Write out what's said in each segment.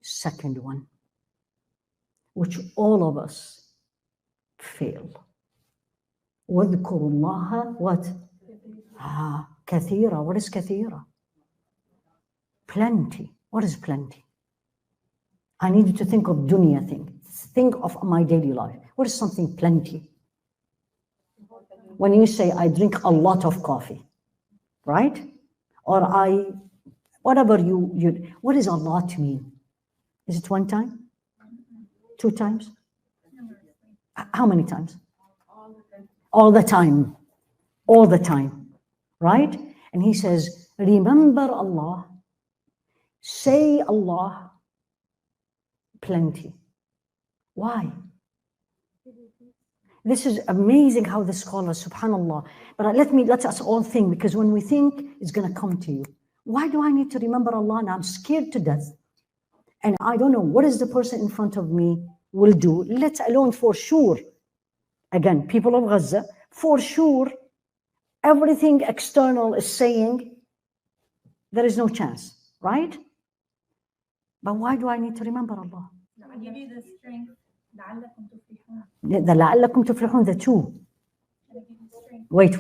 second one, which all of us fail. وَاذْكُرُوا اللَّهَ what? كَثِيرًا. What is كَثِيرًا? Plenty. What is plenty? I need you to think of dunya thing. Think of my daily life. What is something plenty? When you say, I drink a lot of coffee, right? Or whatever what does a lot mean? Is it one time? 2 times? How many times? All the time. All the time, right? And he says, remember Allah, say Allah, plenty. Why? This is amazing how the scholars, subhanallah. But let us all think, because when we think, it's going to come to you. Why do I need to remember Allah? And I'm scared to death. And I don't know what is the person in front of me will do, let alone for sure. Again, people of Gaza, for sure, everything external is saying there is no chance, right? But why do I need to remember Allah? Give you the strength. The لَعَلَّكُمْ تُفْلِحُونَ, the two. Wait.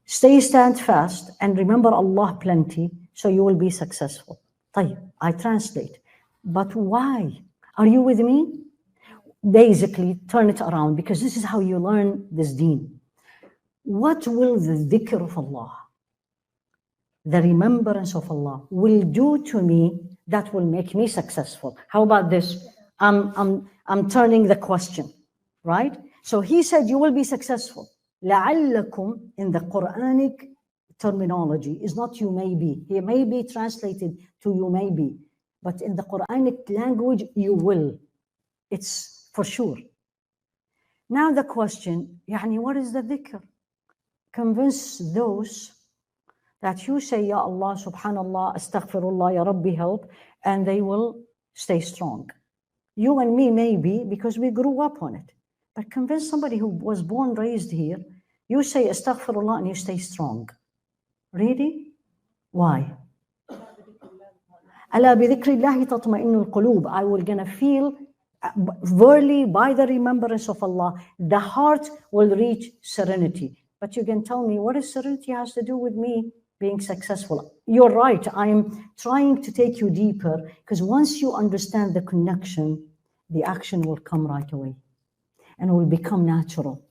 Stand fast and remember Allah plenty, so you will be successful. طيب, I translate. But why? Are you with me? Basically, turn it around, because this is how you learn this deen. What will the dhikr of Allah, the remembrance of Allah, will do to me that will make me successful? How about this? I'm turning the question, right? So he said you will be successful. لَعَلَّكُمْ in the Quranic terminology is not you may be. He may be translated to you may be. But in the Quranic language, you will. It's for sure. Now the question, what is the dhikr? Convince those that you say, Ya Allah, Subhanallah, Astaghfirullah, Ya Rabbi, help, and they will stay strong. You and me maybe, because we grew up on it. But convince somebody who was born, raised here, you say Astaghfirullah and you stay strong. Really? Why? أَلَا بِذِكْرِ اللَّهِ تَطْمَئِنُّ الْقُلُوبِ. I will gonna feel, verily by the remembrance of Allah, the heart will reach serenity. But you can tell me, what does serenity has to do with me being successful? You're right, I'm trying to take you deeper, because once you understand the connection, the action will come right away and will become natural.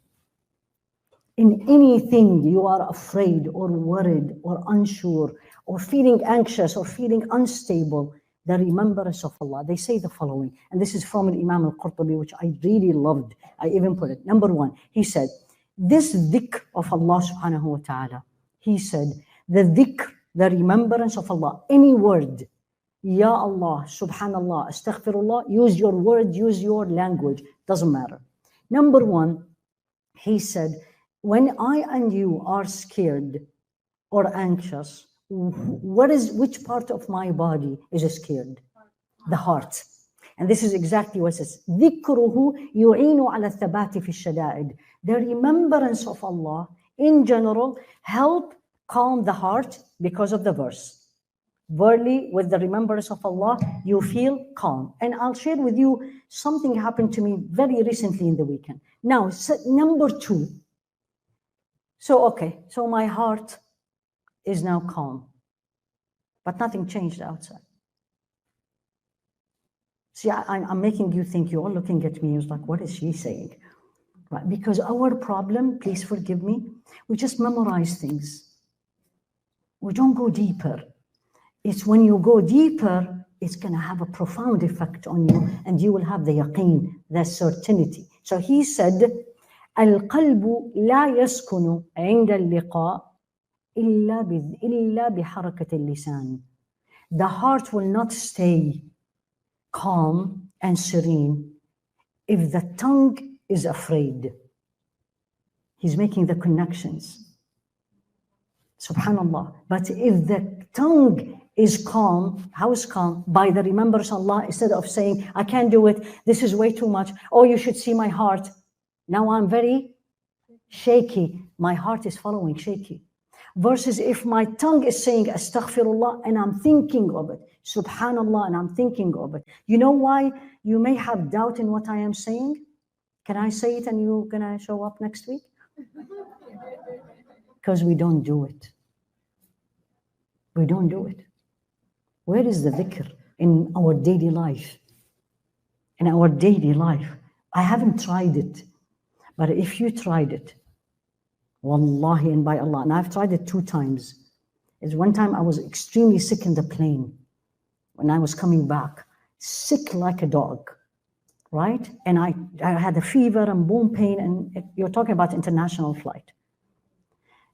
In anything you are afraid or worried or unsure or feeling anxious or feeling unstable, the remembrance of Allah, they say the following, and this is from Imam al-Qurtubi, which I really loved. I even put it. Number 1, he said, this dhikr of Allah subhanahu wa ta'ala, he said, the dhikr, the remembrance of Allah, any word, Ya Allah, Subhanallah, Astaghfirullah, use your word, use your language, doesn't matter. Number 1, he said, when I and you are scared or anxious, which part of my body is scared? The heart. And this is exactly what it says. ذِكْرُهُ يُعِينُ عَلَى الثَّبَاتِ فِي الشَّدَائِدِ. The remembrance of Allah, in general, help calm the heart because of the verse. Verily, with the remembrance of Allah, you feel calm. And I'll share with you something happened to me very recently in the weekend. Now, number 2. So my heart is now calm, but nothing changed outside. See, I'm making you think, you're all looking at me, it's like, what is she saying? Right? Because our problem, please forgive me, we just memorize things. We don't go deeper. It's when you go deeper, it's going to have a profound effect on you, and you will have the yaqeen, the certainty. So he said, القلب لا يسكن عند اللقاء إلا بحركة اللسان. The heart will not stay calm and serene if the tongue is afraid. He's making the connections. Subhanallah. But if the tongue is calm, how is calm? By the remembrance of Allah, instead of saying, I can't do it, this is way too much, oh, you should see my heart. Now I'm very shaky. My heart is following shaky. Versus if my tongue is saying astaghfirullah and I'm thinking of it. Subhanallah, and I'm thinking of it. You know why you may have doubt in what I am saying? Can I say it and you're gonna show up next week? Because we don't do it. We don't do it. Where is the dhikr in our daily life? In our daily life. I haven't tried it, but if you tried it, wallahi and by Allah, and I've tried it 2 times. Is one time I was extremely sick in the plane when I was coming back, sick like a dog, right? And I had a fever and bone pain, and you're talking about international flight.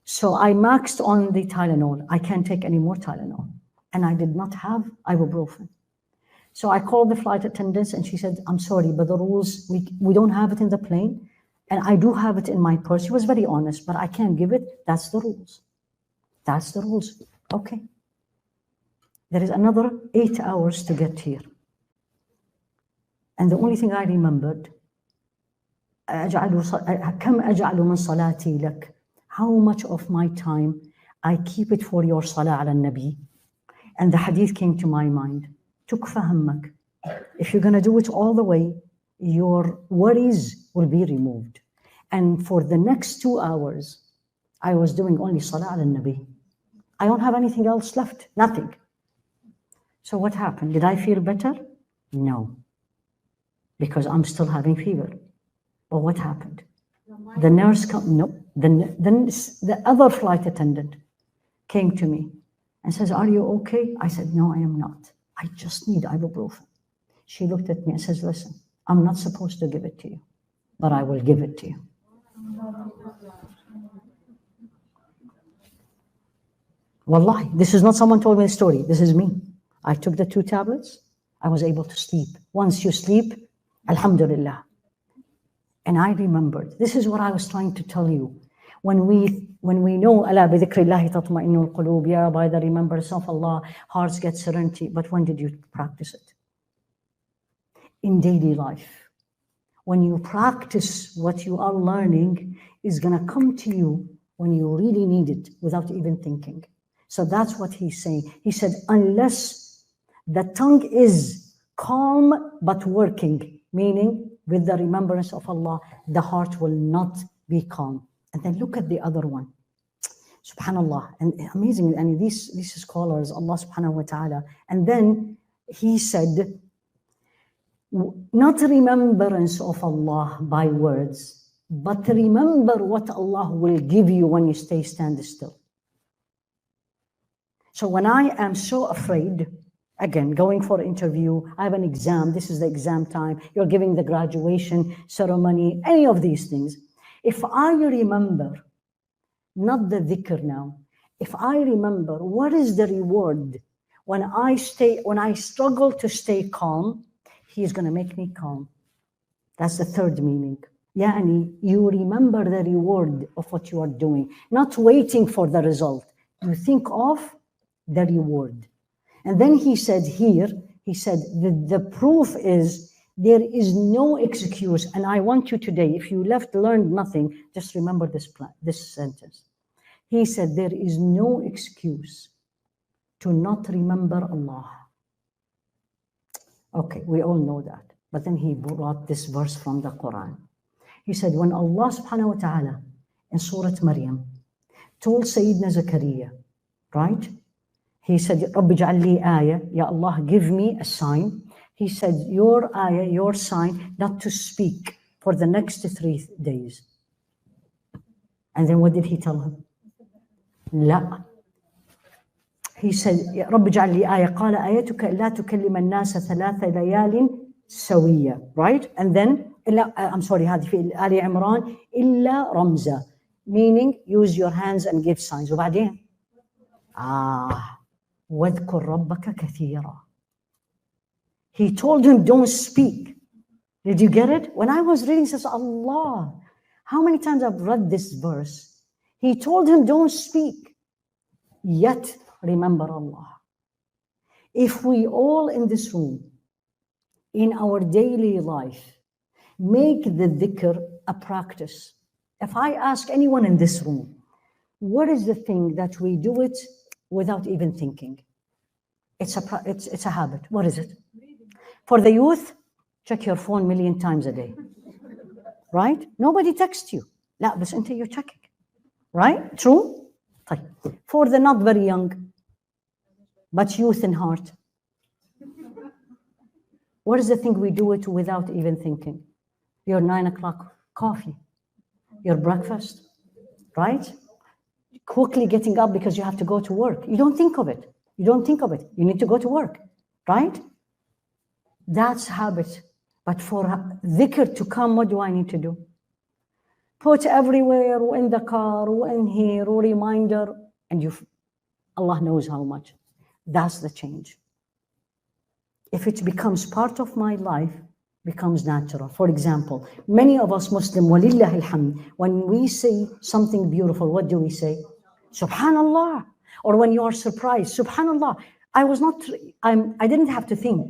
So I maxed on the Tylenol. I can't take any more Tylenol. And I did not have ibuprofen. So I called the flight attendants and she said, I'm sorry, but the rules, we don't have it in the plane. And I do have it in my purse. She was very honest, but I can't give it. That's the rules. That's the rules. Okay. There is another 8 hours to get here. And the only thing I remembered, كم أجعل من صلاتي لك? How much of my time I keep it for your salah ala nabi? And the hadith came to my mind. تكفى همك. If you're going to do it all the way, your worries will be removed. And for the next 2 hours, I was doing only salah ala nabi. I don't have anything else left, nothing. So what happened? Did I feel better? No, because I'm still having fever. But what happened? The nurse the other flight attendant came to me and says, are you okay? I said, no, I am not. I just need ibuprofen. She looked at me and says, listen, I'm not supposed to give it to you, but I will give it to you. Wallahi, this is not someone told me a story. This is me. I took the 2 tablets. I was able to sleep. Once you sleep, alhamdulillah. And I remembered, this is what I was trying to tell you. When we know, أَلَا بِذِكْرِ اللَّهِ تَطْمَئِنُّ الْقُلُوبِ, yeah, by the remembrance of Allah, hearts get serenity. But when did you practice it? In daily life. When you practice what you are learning, is going to come to you when you really need it without even thinking. So that's what he's saying. He said, unless the tongue is calm but working, meaning with the remembrance of Allah, the heart will not be calm. And then look at the other one. Subhanallah, and amazing, and these scholars, Allah subhanahu wa ta'ala. And then he said, not remembrance of Allah by words, but remember what Allah will give you when you stand still. So when I am so afraid, again, going for an interview, I have an exam, this is the exam time, you're giving the graduation ceremony, any of these things. If I remember, not the dhikr now, if I remember what is the reward when I struggle to stay calm, He's going to make me calm. That's the third meaning. Yani, you remember the reward of what you are doing, not waiting for the result. You think of the reward. And then he said here, he said, the proof is there is no excuse. And I want you today, if you learned nothing, just remember this sentence. He said, there is no excuse to not remember Allah. Okay, we all know that. But then he brought this verse from the Quran. He said, when Allah subhanahu wa ta'ala in Surah Maryam told Sayyidina Zakaria, right? He said, Rabbi ja'alli ayah, Ya Allah, give me a sign. He said, your ayah, your sign, not to speak for the next 3 days. And then what did he tell him? La. He said, رب اجعل لي آية قال آيتك لا تكلم الناس 3 ليال سوية, right? And then, I'm sorry, هذه في آل عمران إلا رمزا, meaning use your hands and give signs. وبعدين واذكر ربك كثيرا. He told him, don't speak. Did you get it? When I was reading, it says, Allah, how many times I've read this verse? He told him, don't speak, yet remember Allah. If we all in this room, in our daily life, make the dhikr a practice. If I ask anyone in this room, what is the thing that we do it without even thinking? It's a habit. What is it? For the youth, check your phone 1,000,000 times a day. Right? Nobody texts you. لا بس أنت you're checking. Right? True? طيب. For the not very young, but youth in heart. What is the thing we do it without even thinking? Your 9 o'clock coffee, your breakfast, right? Quickly getting up because you have to go to work. You don't think of it. You don't think of it. You need to go to work, right? That's habit. But for dhikr to come, what do I need to do? Put everywhere, or in the car, or in here, or reminder, and Allah knows how much. That's the change. If it becomes part of my life, becomes natural. For example, many of us Muslim, walillah alhamd, when we say something beautiful, what do we say? Subhanallah. Or when you are surprised, Subhanallah. I didn't have to think.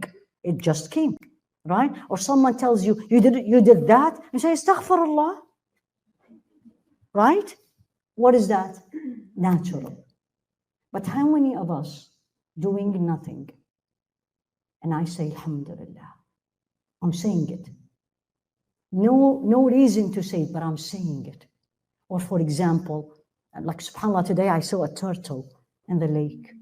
It just came, right? Or someone tells you, you did that, and say, Astaghfirullah. Right? What is that? Natural. But how many of us doing nothing? And I say, Alhamdulillah. I'm saying it. No reason to say it, but I'm saying it. Or for example, like subhanAllah, today I saw a turtle in the lake.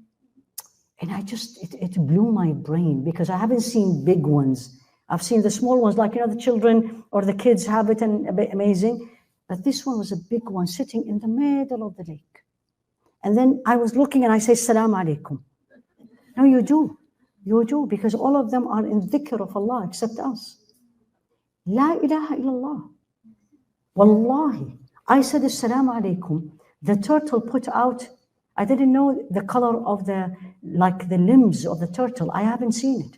And it blew my brain because I haven't seen big ones. I've seen the small ones, like, the children or the kids have it and amazing. But this one was a big one sitting in the middle of the lake. And then I was looking and I say, Assalamu alaikum. No, you do. You do, because all of them are in dhikr of Allah except us. La ilaha illallah. Wallahi. I said, Assalamu alaikum. The turtle put out, I didn't know the color of the limbs of the turtle. I haven't seen it.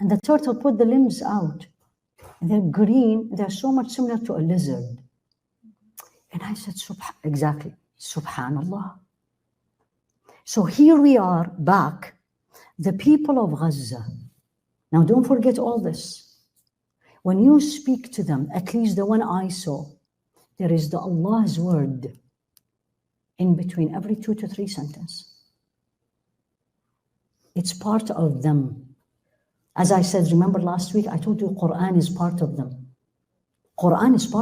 And the turtle put the limbs out. And they're green. They're so much similar to a lizard. And I said, exactly, Subhanallah. So here we are back. The people of Gaza. Now don't forget all this. When you speak to them, at least the one I saw, there is the Allah's word in between every 2 to 3 sentences. It's part of them. As I said, remember last week, I told you Quran is part of them. Quran is part